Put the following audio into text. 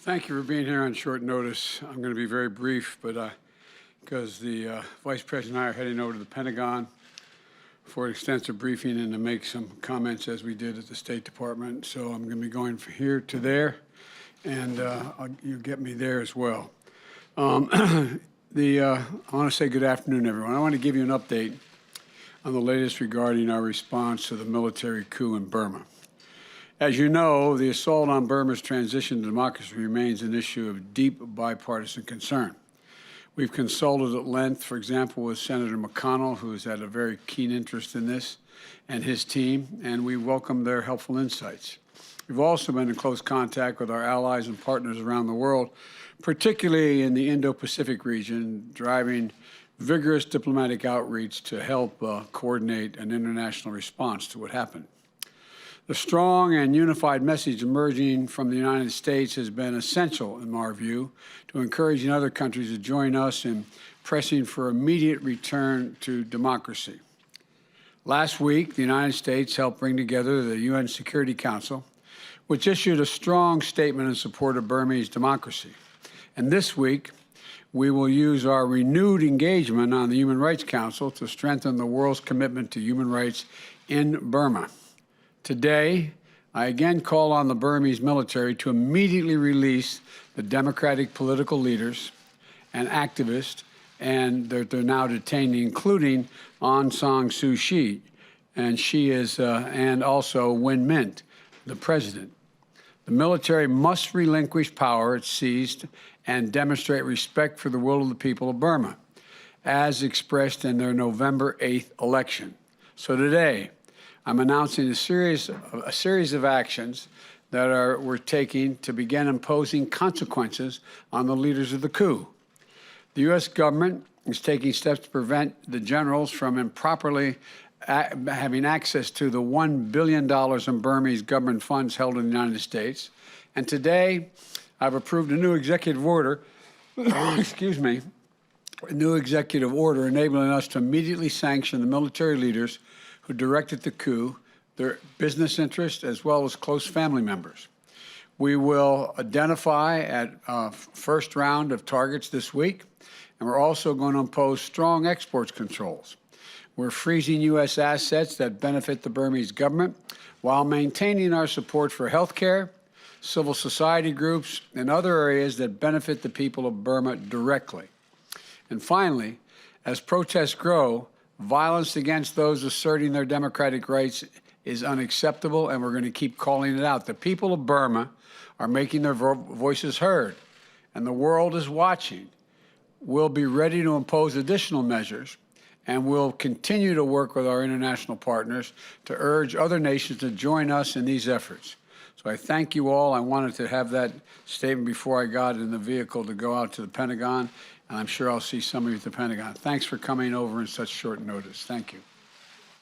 Thank you for being here on short notice. I'm going to be very brief, but because the Vice President and I are heading over to the Pentagon for an extensive briefing and to make some comments as we did at the State Department. So I'm going to be going from here to there, and you get me there as well. I want to say good afternoon, everyone. I want to give you an update on the latest regarding our response to the military coup in Burma. As you know, the assault on Burma's transition to democracy remains an issue of deep bipartisan concern. We've consulted at length, for example, with Senator McConnell, who has had a very keen interest in this, and his team, and we welcome their helpful insights. We've also been in close contact with our allies and partners around the world, particularly in the Indo-Pacific region, driving vigorous diplomatic outreach to help coordinate an international response to what happened. The strong and unified message emerging from the United States has been essential, in our view, to encouraging other countries to join us in pressing for immediate return to democracy. Last week, the United States helped bring together the UN Security Council, which issued a strong statement in support of Burmese democracy. And this week, we will use our renewed engagement on the Human Rights Council to strengthen the world's commitment to human rights in Burma. Today, I again call on the Burmese military to immediately release the democratic political leaders and activists and they're now detaining, including Aung San Suu Kyi, and she is, and also Win Myint, the president. The military must relinquish power it seized and demonstrate respect for the will of the people of Burma, as expressed in their November 8th election. So today, I'm announcing a series of actions that we're taking to begin imposing consequences on the leaders of the coup. The U.S. government is taking steps to prevent the generals from improperly having access to the $1 billion in Burmese government funds held in the United States. And today, I've approved a new executive order, excuse me, a new executive order enabling us to immediately sanction the military leaders who directed the coup, their business interests, as well as close family members. We will identify at first round of targets this week, and we're also going to impose strong exports controls. We're freezing U.S. assets that benefit the Burmese government while maintaining our support for health care, civil society groups, and other areas that benefit the people of Burma directly. And finally, as protests grow, violence against those asserting their democratic rights is unacceptable, and we're going to keep calling it out. The people of Burma are making their voices heard, and the world is watching. We'll be ready to impose additional measures, and we'll continue to work with our international partners to urge other nations to join us in these efforts. So I thank you all. I wanted to have that statement before I got in the vehicle to go out to the Pentagon, and I'm sure I'll see some of you at the Pentagon. Thanks for coming over in such short notice. Thank you.